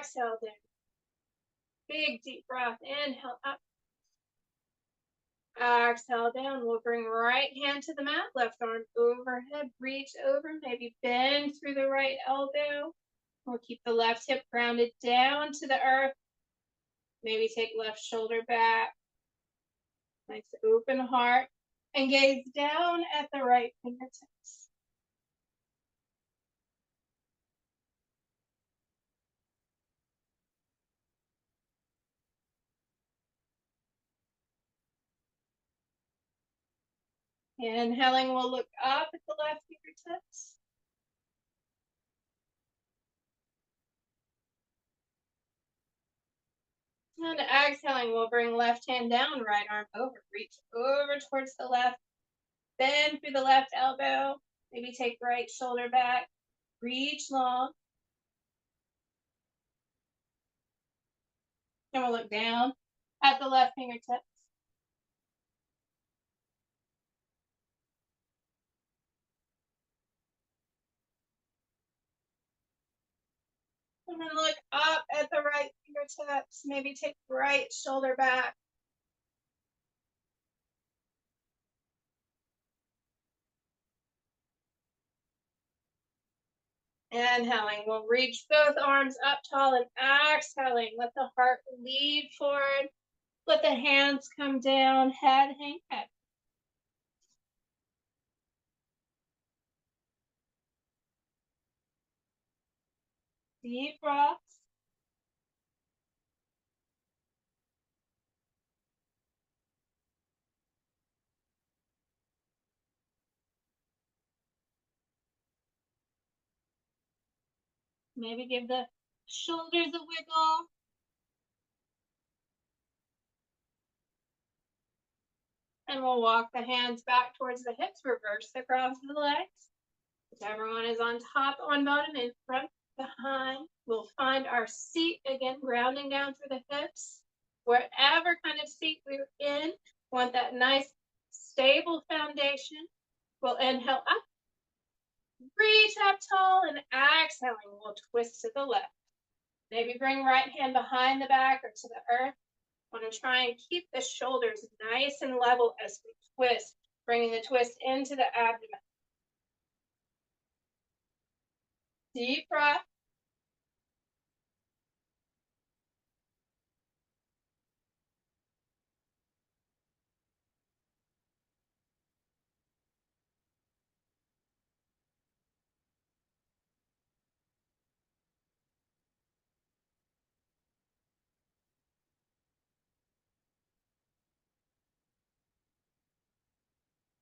exhale down. Big deep breath, inhale up. Exhale down. We'll bring right hand to the mat, left arm overhead, reach over, maybe bend through the right elbow. We'll keep the left hip grounded down to the earth. Maybe take left shoulder back. Nice open heart. And gaze down at the right fingertips. Inhaling, we'll look up at the left fingertips. And exhaling, we'll bring left hand down, right arm over. Reach over towards the left. Bend through the left elbow. Maybe take right shoulder back. Reach long. And we'll look down at the left fingertips. And then look up at the right fingertips. Maybe take right shoulder back. Inhaling, we'll reach both arms up tall and exhaling. Let the heart lead forward. Let the hands come down, head hang head. Deep breaths. Maybe give the shoulders a wiggle. And we'll walk the hands back towards the hips, reverse the cross of the legs. Whichever one is on top, on bottom, in front, behind. We'll find our seat again, grounding down through the hips. Wherever kind of seat we're in, want that nice, stable foundation. We'll inhale up, reach up tall, and exhaling, we'll twist to the left. Maybe bring right hand behind the back or to the earth. Want to try and keep the shoulders nice and level as we twist, bringing the twist into the abdomen. Deep breath.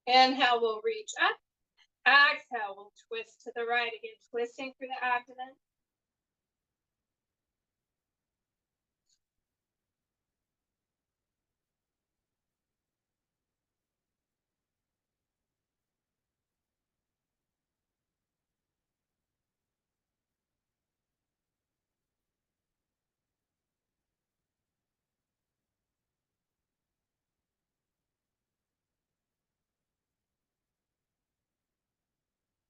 Inhale, we'll reach up. Exhale, we'll twist to the right again, twisting through the abdomen.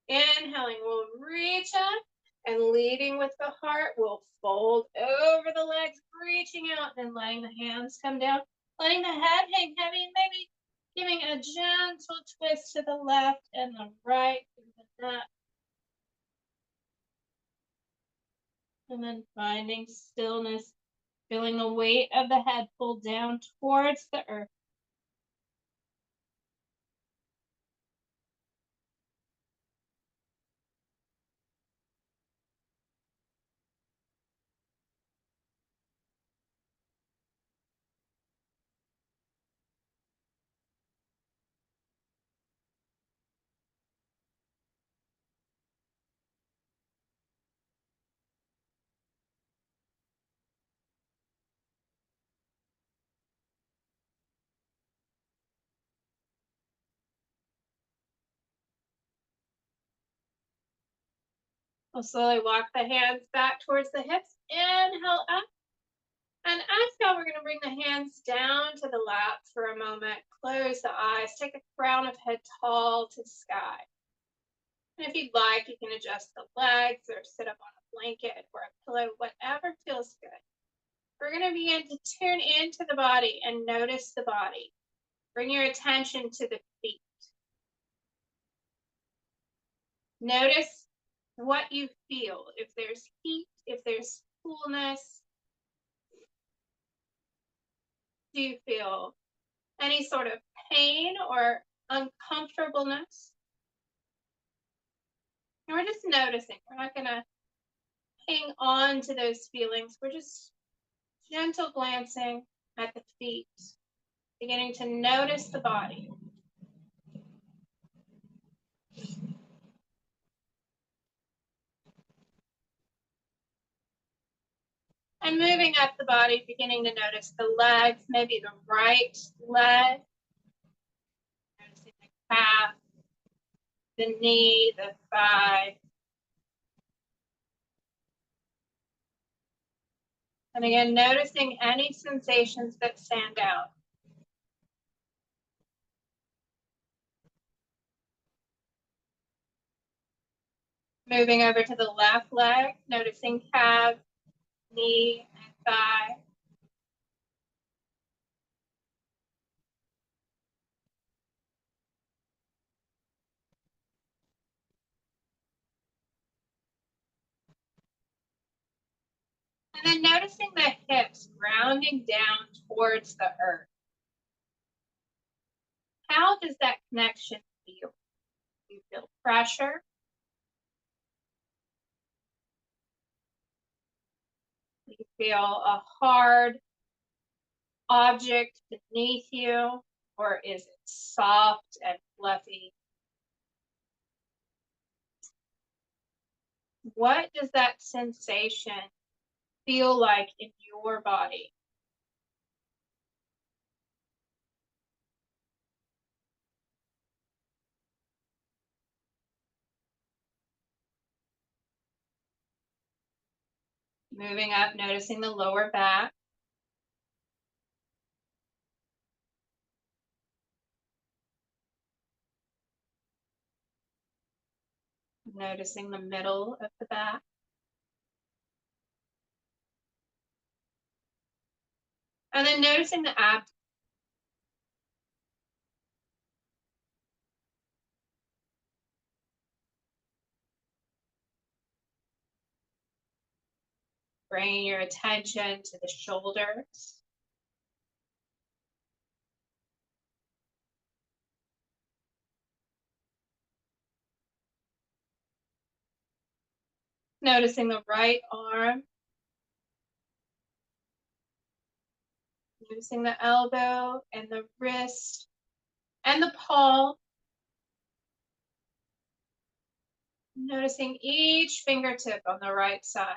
Inhaling, we'll reach up, and leading with the heart, we'll fold over the legs, reaching out and letting the hands come down, letting the head hang heavy, maybe giving a gentle twist to the left and the right through the neck. And then finding stillness, feeling the weight of the head pull down towards the earth. We'll slowly walk the hands back towards the hips. Inhale up. And exhale, we're going to bring the hands down to the lap for a moment. Close the eyes. Take a crown of head tall to the sky. And if you'd like, you can adjust the legs or sit up on a blanket or a flow, whatever feels good. We're going to begin to tune into the body and notice the body. Bring your attention to the feet. Notice what you feel. If there's heat, if there's coolness, do you feel any sort of pain or uncomfortableness? And we're just noticing. We're not going to hang on to those feelings. We're just gentle glancing at the feet, beginning to notice the body. And moving up the body, beginning to notice the legs, maybe the right leg. Noticing the calf, the knee, the thigh. And again, noticing any sensations that stand out. Moving over to the left leg, noticing calf, knee, and thigh. And then noticing the hips grounding down towards the earth. How does that connection feel? Do you feel pressure? Do you feel a hard object beneath you, or is it soft and fluffy? What does that sensation feel like in your body? Moving up, noticing the lower back. Noticing the middle of the back. And then noticing the abdomen. Bringing your attention to the shoulders. Noticing the right arm. Noticing the elbow and the wrist and the palm. Noticing each fingertip on the right side.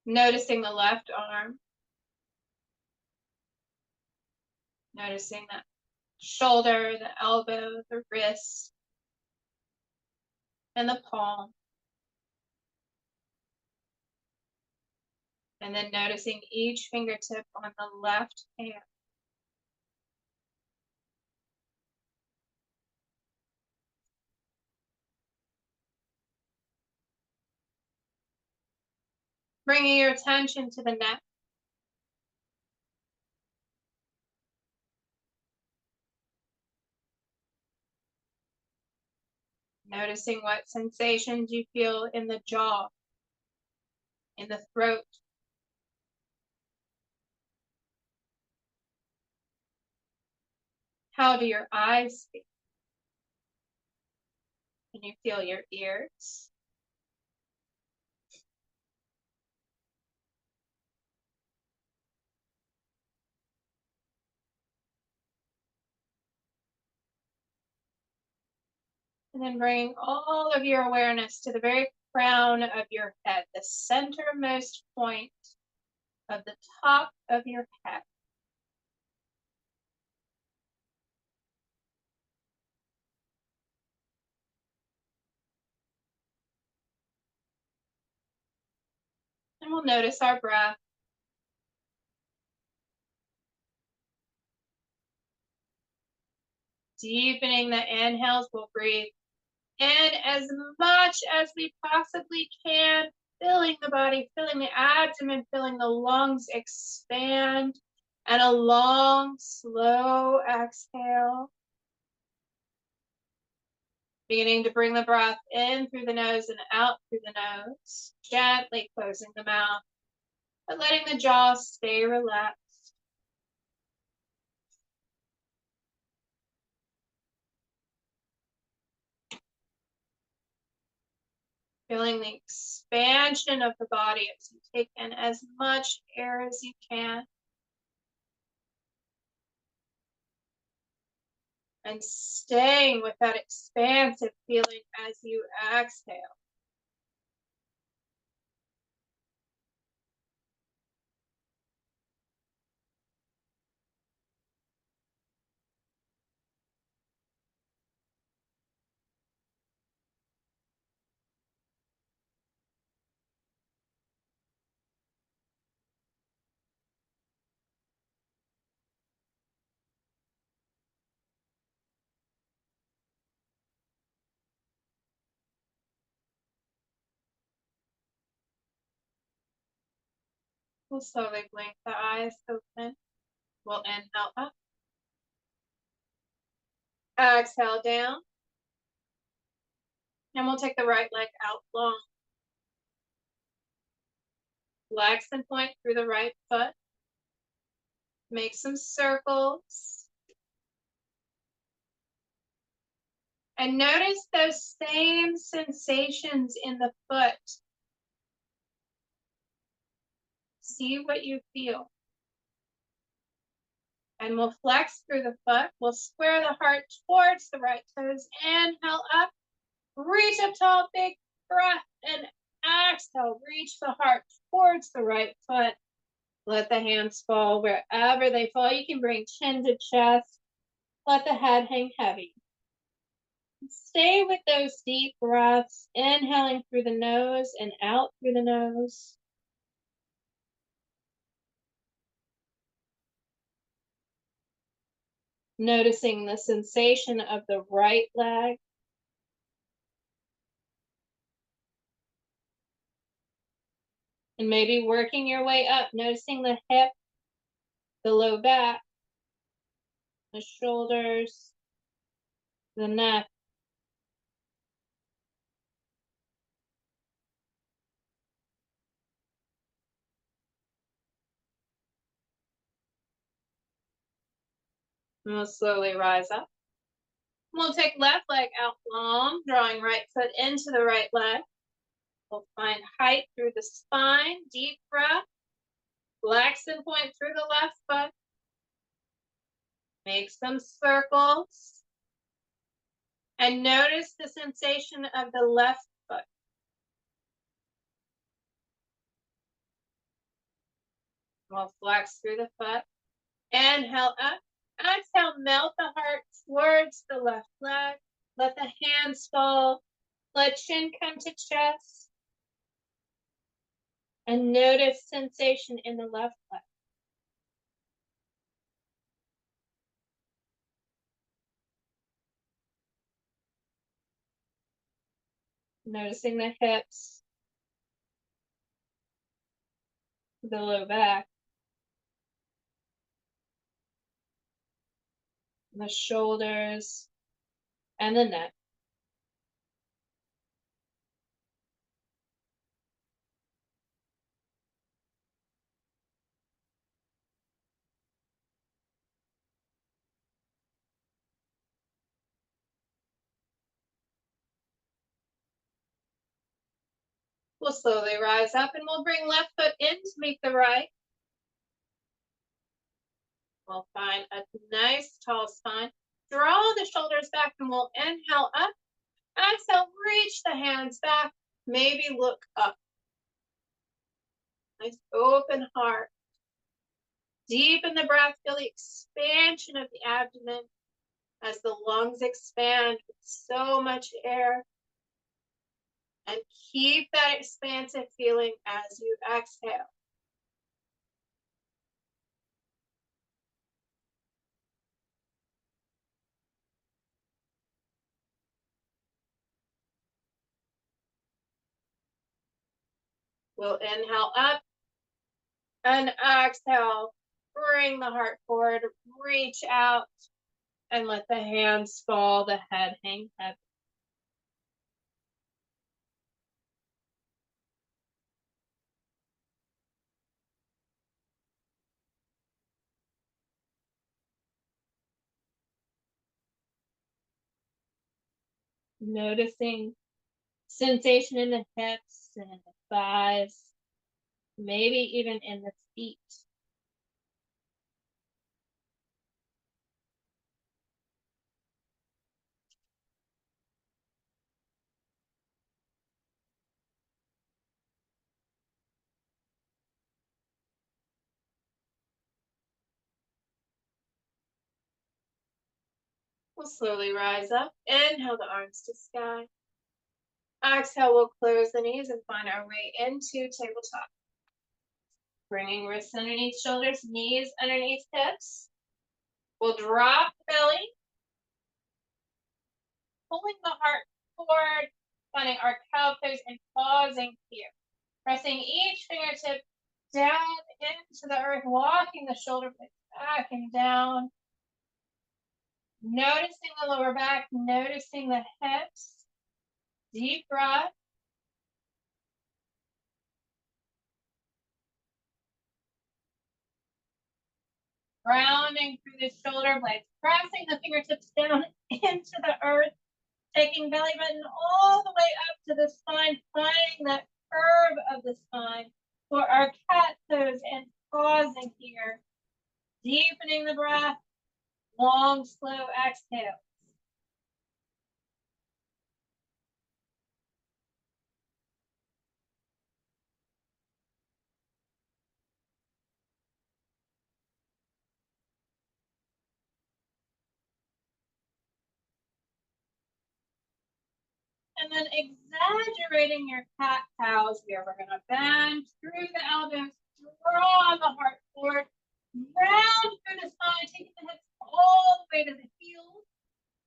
Noticing the left arm. Noticing the shoulder, the elbow, the wrist, and the palm. And then noticing each fingertip on the left hand. Bringing your attention to the neck. Noticing what sensations you feel in the jaw, in the throat. How do your eyes feel? Can you feel your ears? And then bring all of your awareness to the very crown of your head, the centermost point of the top of your head. And we'll notice our breath. Deepening the inhales, we'll breathe in as much as we possibly can, filling the body, filling the abdomen, filling the lungs, expand, and a long, slow exhale. Beginning to bring the breath in through the nose and out through the nose, gently closing the mouth, but letting the jaw stay relaxed. Feeling the expansion of the body as you take in as much air as you can. And staying with that expansive feeling as you exhale. We'll slowly blink the eyes open. We'll inhale up. Exhale down. And we'll take the right leg out long. Flex and point through the right foot. Make some circles. And notice those same sensations in the foot. See what you feel. And we'll flex through the foot. We'll square the heart towards the right toes. Inhale up. Reach up tall, big breath. And exhale. Reach the heart towards the right foot. Let the hands fall wherever they fall. You can bring chin to chest. Let the head hang heavy. Stay with those deep breaths, inhaling through the nose and out through the nose. Noticing the sensation of the right leg. And maybe working your way up, noticing the hip, the low back, the shoulders, the neck. And we'll slowly rise up. We'll take left leg out long, drawing right foot into the right leg. We'll find height through the spine, deep breath. Flex and point through the left foot. Make some circles. And notice the sensation of the left foot. We'll flex through the foot. Inhale up. Exhale, melt the heart towards the left leg. Let the hands fall. Let chin come to chest. And notice sensation in the left leg. Noticing the hips, the low back, the shoulders, and the neck. We'll slowly rise up and we'll bring left foot in to meet the right. We'll find a nice tall spine. Draw the shoulders back and we'll inhale up. Exhale, reach the hands back. Maybe look up. Nice open heart. Deepen the breath. Feel the expansion of the abdomen as the lungs expand with so much air. And keep that expansive feeling as you exhale. We'll inhale up and exhale. Bring the heart forward, reach out, and let the hands fall, the head hang heavy. Noticing sensation in the hips and in the thighs, maybe even in the feet. We'll slowly rise up. Inhale the arms to sky. Exhale, we'll close the knees and find our way into tabletop. Bringing wrists underneath shoulders, knees underneath hips. We'll drop the belly, pulling the heart forward, finding our cow pose and pausing here. Pressing each fingertip down into the earth, walking the shoulder blades back and down. Noticing the lower back, noticing the hips. Deep breath. Grounding through the shoulder blades, pressing the fingertips down into the earth, taking belly button all the way up to the spine, finding that curve of the spine for our cat pose and pausing here. Deepening the breath, long, slow exhale. And then exaggerating your cat cows here. We're going to bend through the elbows, draw the heart forward, round through the spine, taking the hips all the way to the heels.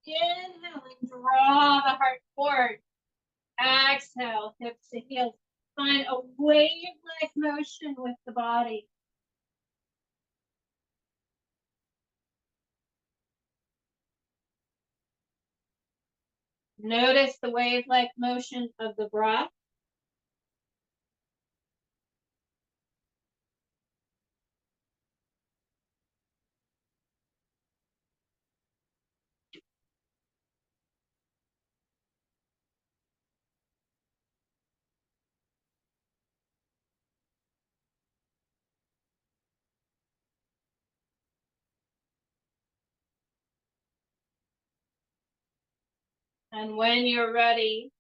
Inhaling, draw the heart forward. Exhale, hips to heels. Find a wave-like motion with the body. Notice the wave-like motion of the breath. And when you're ready,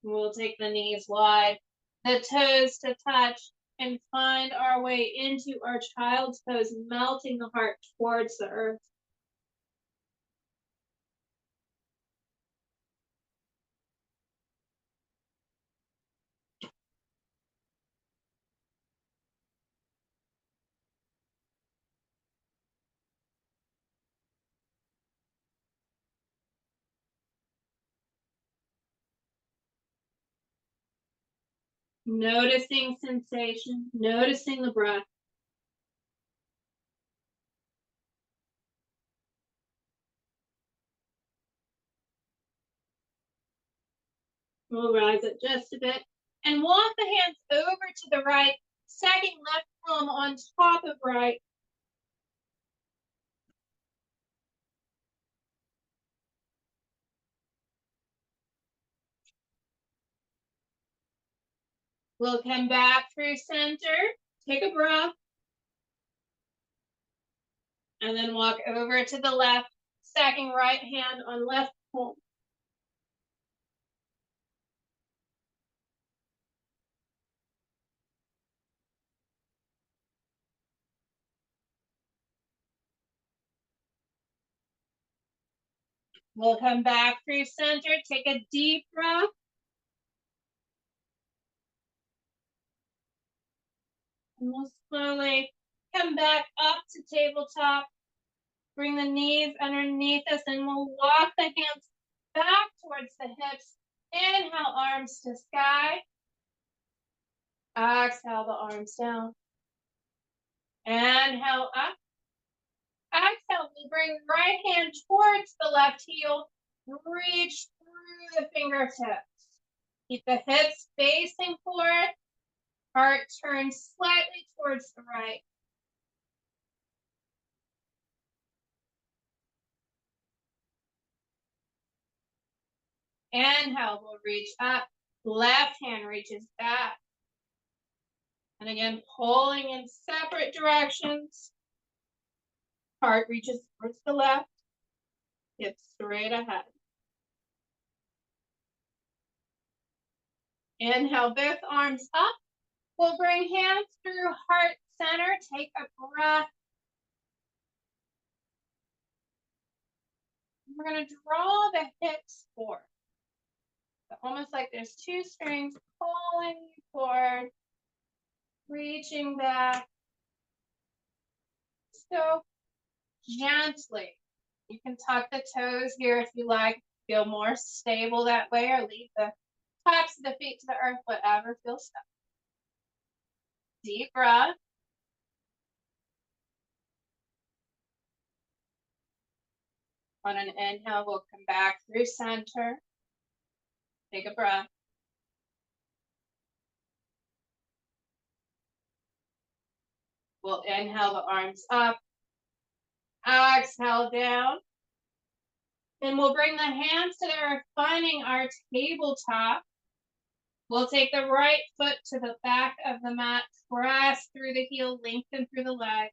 we'll take the knees wide, the toes to touch, and find our way into our child's pose, melting the heart towards the earth. Noticing sensation, noticing the breath. We'll rise it just a bit and walk the hands over to the right, stacking left palm on top of right. We'll come back through center, take a breath, and then walk over to the left, stacking right hand on left palm. We'll come back through center, take a deep breath. And we'll slowly come back up to tabletop. Bring the knees underneath us and we'll walk the hands back towards the hips. Inhale, arms to sky. Exhale the arms down. Inhale up. Exhale, we'll bring right hand towards the left heel. Reach through the fingertips. Keep the hips facing forward. Heart turns slightly towards the right. Inhale, we'll reach up. Left hand reaches back. And again, pulling in separate directions. Heart reaches towards the left. Hips straight ahead. Inhale, both arms up. We'll bring hands through heart center. Take a breath. We're going to draw the hips forward. So almost like there's two strings pulling you forward, reaching back. So gently. You can tuck the toes here if you like. Feel more stable that way, or leave the tops of the feet to the earth, whatever feels stuck. Deep breath. On an inhale, we'll come back through center. Take a breath. We'll inhale the arms up. Exhale down. Then we'll bring the hands to the earth, finding our tabletop. We'll take the right foot to the back of the mat, press through the heel, lengthen through the leg.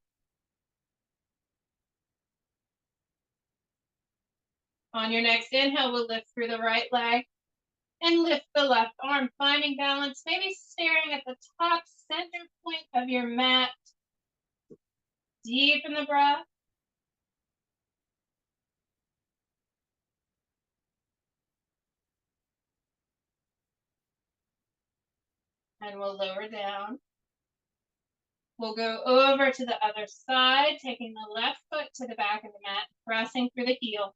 On your next inhale, we'll lift through the right leg and lift the left arm, finding balance, maybe staring at the top center point of your mat. Deepen the breath. And we'll lower down. We'll go over to the other side, taking the left foot to the back of the mat, pressing through the heel.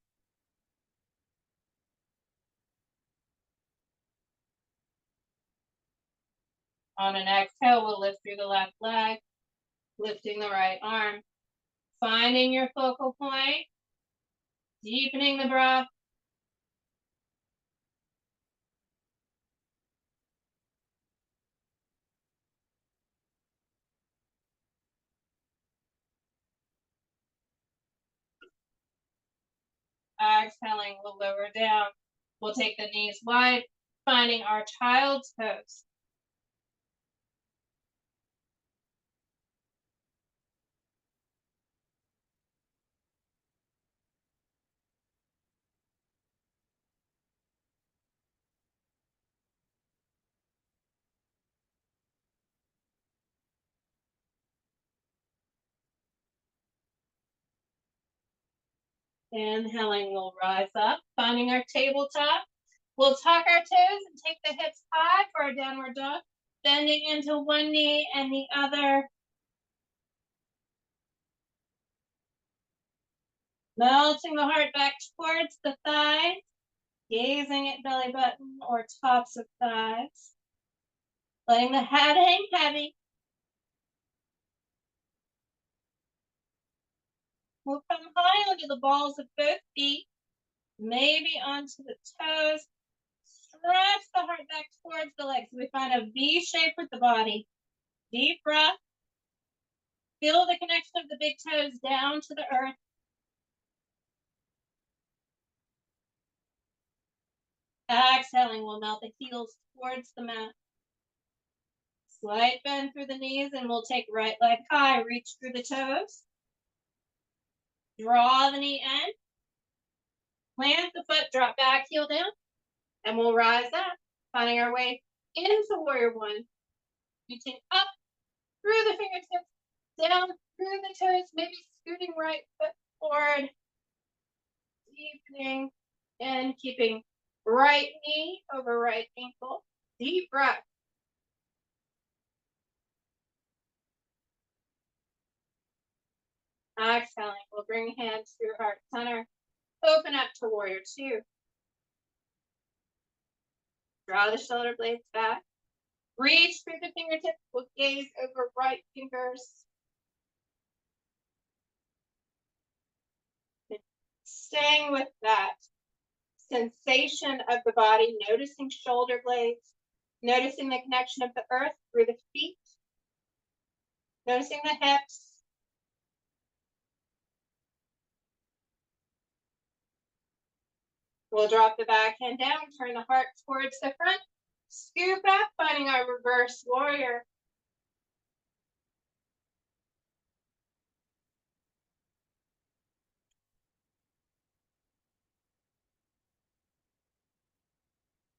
On an exhale, we'll lift through the left leg, lifting the right arm, finding your focal point, deepening the breath. Exhaling, we'll lower down. We'll take the knees wide, finding our child's pose. Inhaling, we'll rise up, finding our tabletop. We'll tuck our toes and take the hips high for our downward dog, bending into one knee and the other. Melting the heart back towards the thighs, gazing at belly button or tops of thighs. Letting the head hang heavy. We'll come high onto the balls of both feet, maybe onto the toes. Stretch the heart back towards the legs. So we find a V shape with the body. Deep breath. Feel the connection of the big toes down to the earth. Exhaling, we'll melt the heels towards the mat. Slight bend through the knees, and we'll take right leg high, reach through the toes. Draw the knee in. Plant the foot, drop back, heel down. And we'll rise up, finding our way into warrior one. Reaching up through the fingertips, down through the toes, maybe scooting right foot forward. Deepening and keeping right knee over right ankle. Deep breath. Exhaling, we'll bring hands through heart center. Open up to warrior two. Draw the shoulder blades back. Reach through the fingertips. We'll gaze over right fingers. Staying with that sensation of the body, noticing shoulder blades, noticing the connection of the earth through the feet, noticing the hips. We'll drop the back hand down, turn the heart towards the front, scoop up, finding our reverse warrior.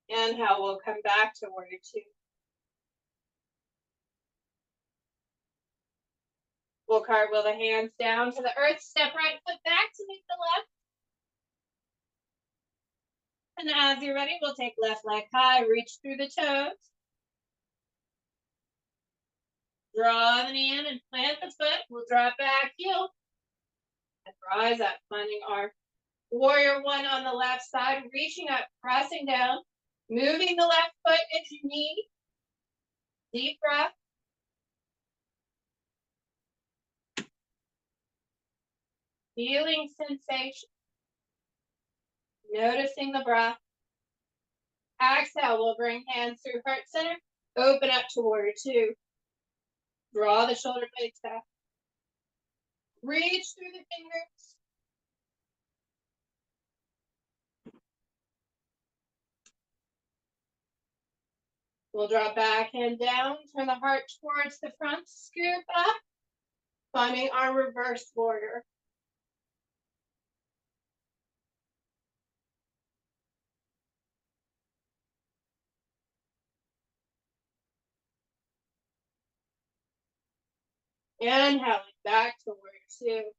Inhale, we'll come back to warrior two. We'll cartwheel the hands down to the earth, step right foot back to meet the left. And as you're ready, we'll take left leg high, reach through the toes. Draw the knee in and plant the foot. We'll drop back heel and rise up, finding our warrior one on the left side, reaching up, pressing down, moving the left foot into knee. Deep breath. Feeling sensation. Noticing the breath. Exhale, we'll bring hands through heart center. Open up to warrior two. Draw the shoulder blades back. Reach through the fingers. We'll drop back hand down, turn the heart towards the front, scoop up, finding our reverse warrior. Inhaling back to warrior two.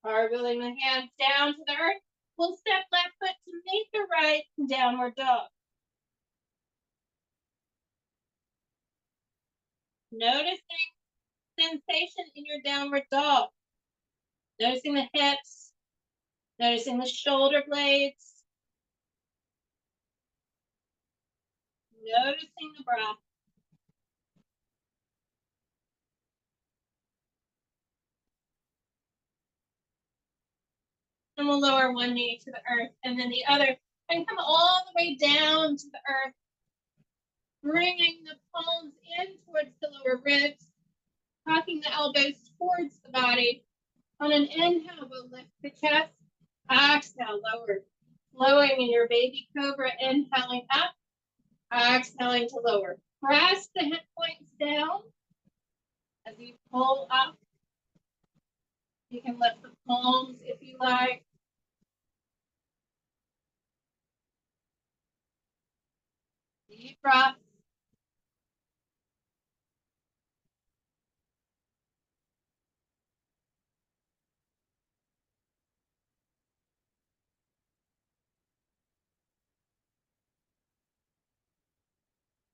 Cartwheeling the hands down to the earth. We'll step left foot to meet the right, downward dog. Noticing sensation in your downward dog. Noticing the hips, noticing the shoulder blades, noticing the breath. And we'll lower one knee to the earth and then the other, and come all the way down to the earth, bringing the palms in towards the lower ribs, tucking the elbows towards the body. On an inhale, we'll lift the chest. Exhale, lower. Flowing in your baby cobra, inhaling up, exhaling to lower. Press the hip points down as you pull up. You can lift the palms if you like. Deep breath.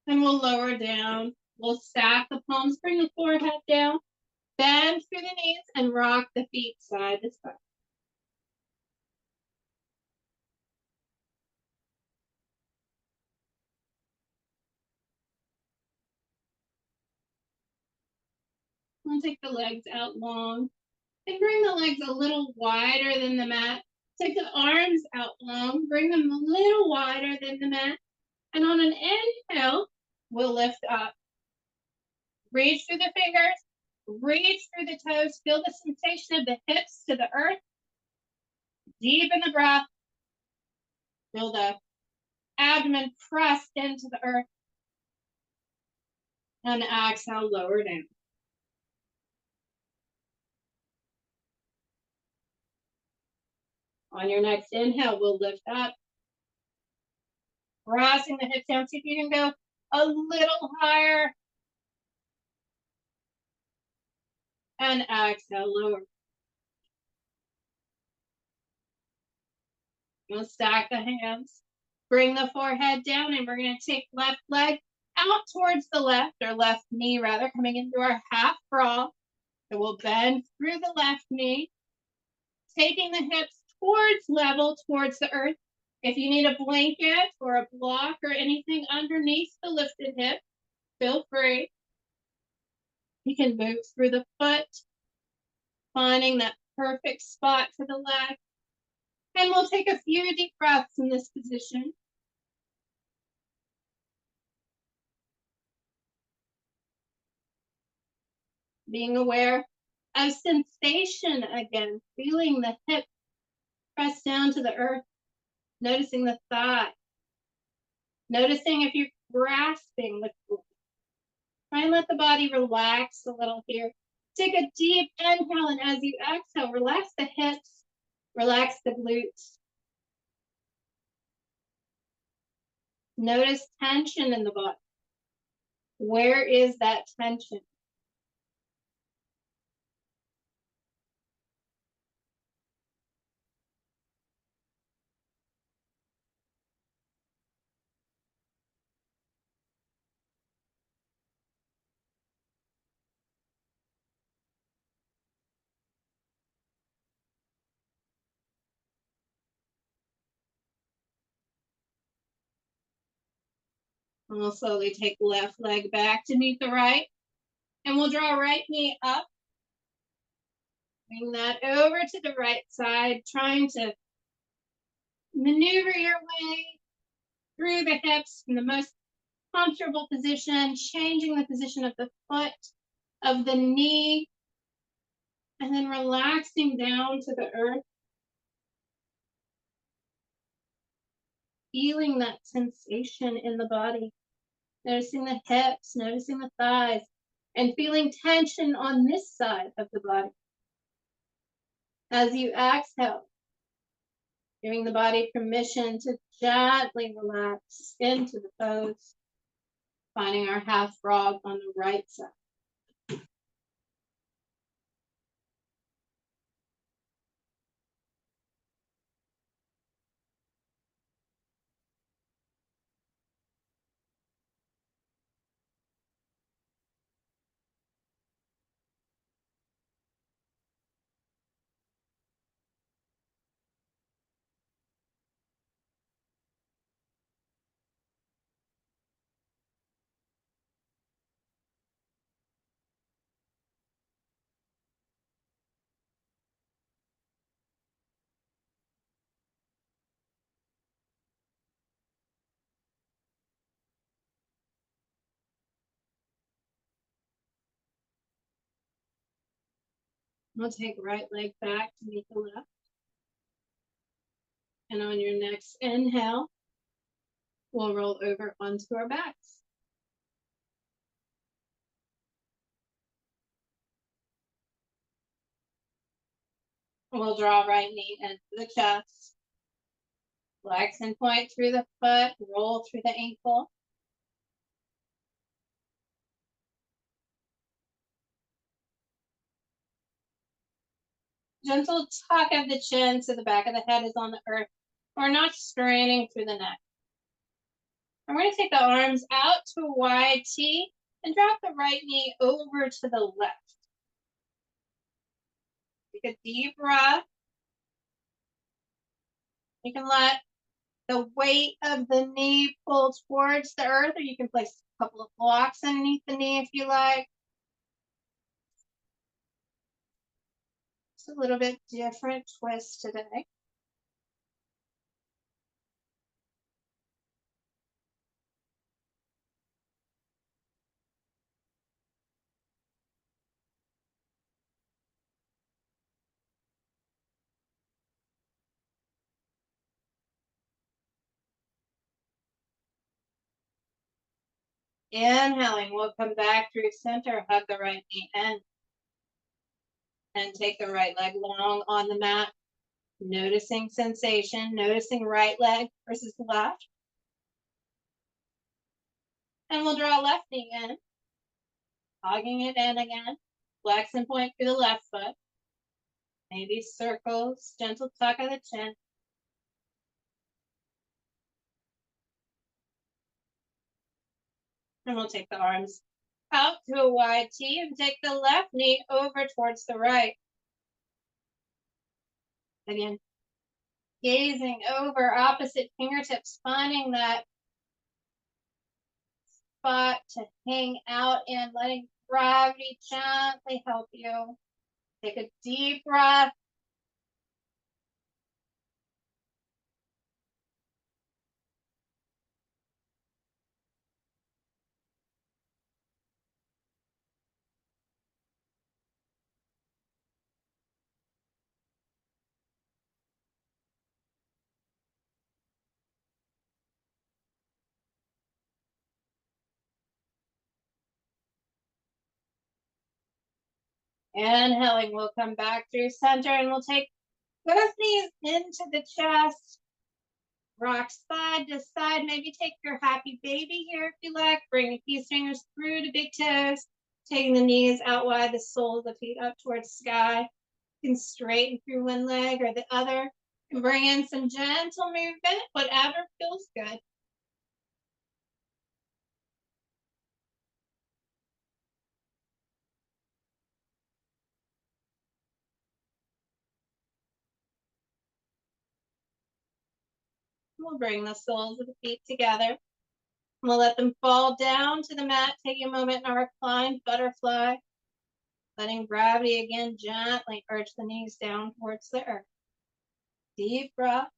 And we'll lower down. We'll stack the palms, bring the forehead down, bend through the knees, and rock the feet side to side. We'll take the legs out long and bring the legs a little wider than the mat. Take the arms out long, bring them a little wider than the mat. And on an inhale, we'll lift up. Reach through the fingers, reach through the toes, feel the sensation of the hips to the earth. Deepen the breath. Feel the abdomen pressed into the earth. And exhale, lower down. On your next inhale, we'll lift up. Crossing the hips down. See if you can go a little higher. And exhale, lower. We'll stack the hands. Bring the forehead down, and we're going to take left leg out towards the left, or left knee rather, coming into our half crawl. So we'll bend through the left knee, taking the hips towards level, towards the earth. If you need a blanket or a block or anything underneath the lifted hip, feel free. You can move through the foot, finding that perfect spot for the leg. And we'll take a few deep breaths in this position. Being aware of sensation again, feeling the hip press down to the earth, noticing the thigh, noticing if you're grasping the core. Try and let the body relax a little here. Take a deep inhale, and as you exhale, relax the hips, relax the glutes. Notice tension in the body. Where is that tension? And we'll slowly take left leg back to meet the right. And we'll draw right knee up. Bring that over to the right side, trying to maneuver your way through the hips in the most comfortable position, changing the position of the foot, of the knee, and then relaxing down to the earth. Feeling that sensation in the body, noticing the hips, noticing the thighs, and feeling tension on this side of the body. As you exhale, giving the body permission to gently relax into the pose, finding our half frog on the right side. We'll take right leg back to meet the left. And on your next inhale, we'll roll over onto our backs. We'll draw right knee into the chest. Flex and point through the foot, roll through the ankle. Gentle tuck of the chin so the back of the head is on the earth. We're not straining through the neck. I'm going to take the arms out to a wide T and drop the right knee over to the left. Take a deep breath. You can let the weight of the knee pull towards the earth, or you can place a couple of blocks underneath the knee if you like. It's a little bit different twist today. Inhaling, we'll come back through center, hug the right knee in, and take the right leg long on the mat. Noticing sensation, noticing right leg versus left. And we'll draw left knee in, hugging it in again. Flex and point through the left foot. Maybe circles, gentle tuck of the chin. And we'll take the arms out to a wide T and take the left knee over towards the right. Again, Gazing over opposite fingertips, finding that spot to hang out in, letting gravity gently help you. Take a deep breath. Inhaling, we'll come back through center and we'll take both knees into the chest. Rock side to side. Maybe take your happy baby here if you like. Bring the key fingers through to big toes. Taking the knees out wide, the soles of the feet up towards the sky. You can straighten through one leg or the other. And bring in some gentle movement, whatever feels good. We'll bring the soles of the feet together. We'll let them fall down to the mat. Take a moment in our reclined butterfly. Letting gravity again gently urge the knees down towards the earth. Deep breath.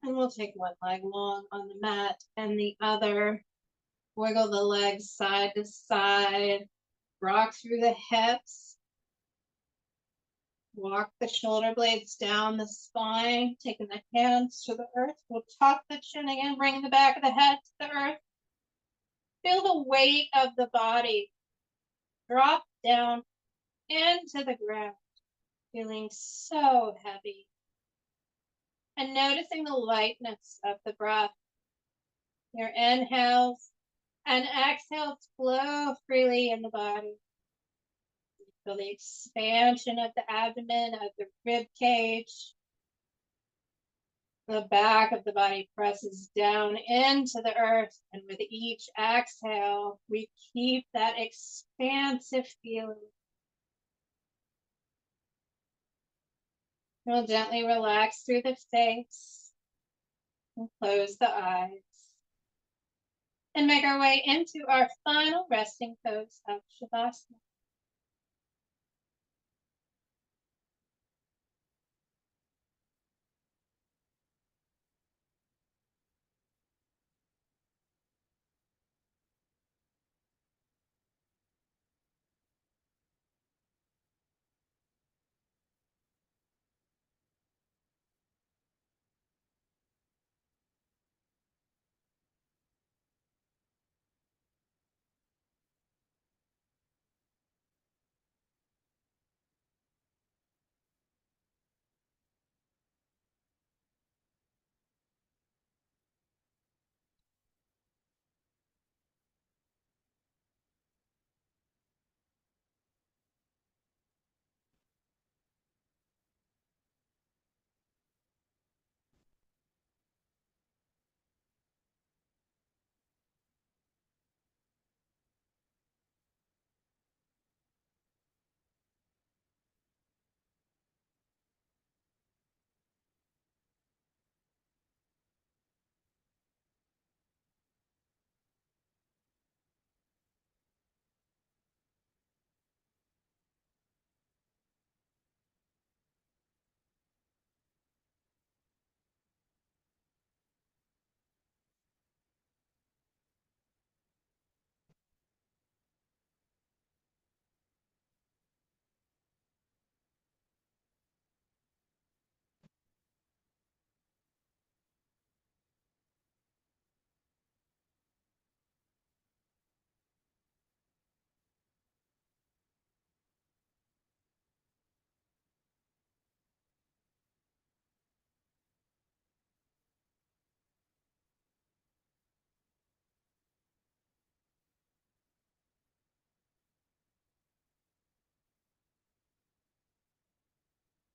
And we'll take one leg long on the mat and the other. Wiggle the legs side to side. Rock through the hips. Walk the shoulder blades down the spine, taking the hands to the earth. We'll tuck the chin again, bring the back of the head to the earth. Feel the weight of the body drop down into the ground, feeling so heavy. And noticing the lightness of the breath. Your inhales and exhales flow freely in the body. Feel the expansion of the abdomen, of the rib cage. The back of the body presses down into the earth, and with each exhale, we keep that expansive feeling. We'll gently relax through the face and close the eyes. And make our way into our final resting pose of Shavasana.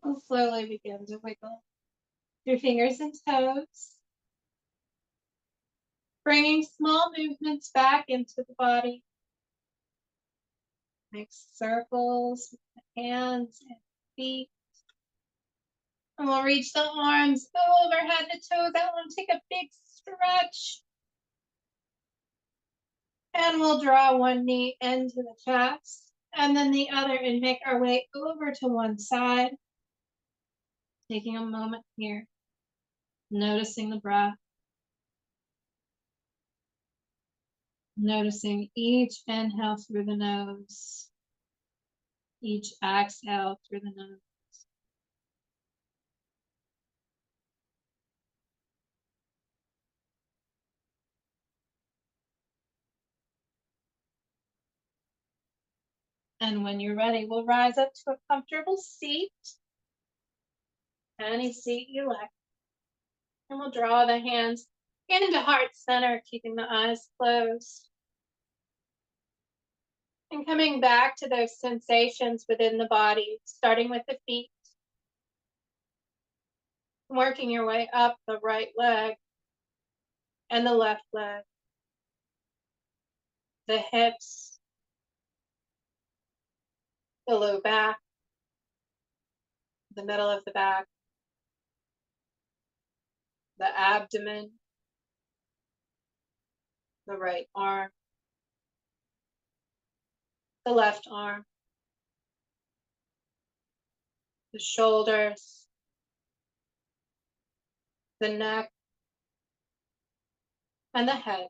And slowly begin to wiggle your fingers and toes, bringing small movements back into the body. Make circles with the hands and feet. And we'll reach the arms overhead, the toes out, and take a big stretch. And we'll draw one knee into the chest, and then the other, and make our way over to one side. Taking a moment here, noticing the breath. Noticing each inhale through the nose, each exhale through the nose. And when you're ready, we'll rise up to a comfortable seat, any seat you like. And we'll draw the hands into heart center, keeping the eyes closed. And coming back to those sensations within the body, starting with the feet. Working your way up the right leg and the left leg. The hips, the low back, the middle of the back, the abdomen, the right arm, the left arm, the shoulders, the neck, and the head.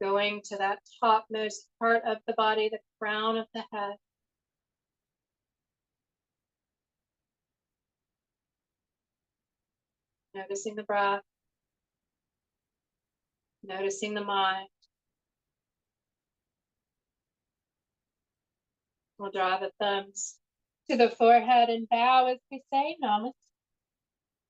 Going to that topmost part of the body, the crown of the head. Noticing the breath, noticing the mind. We'll draw the thumbs to the forehead and bow as we say Namaste.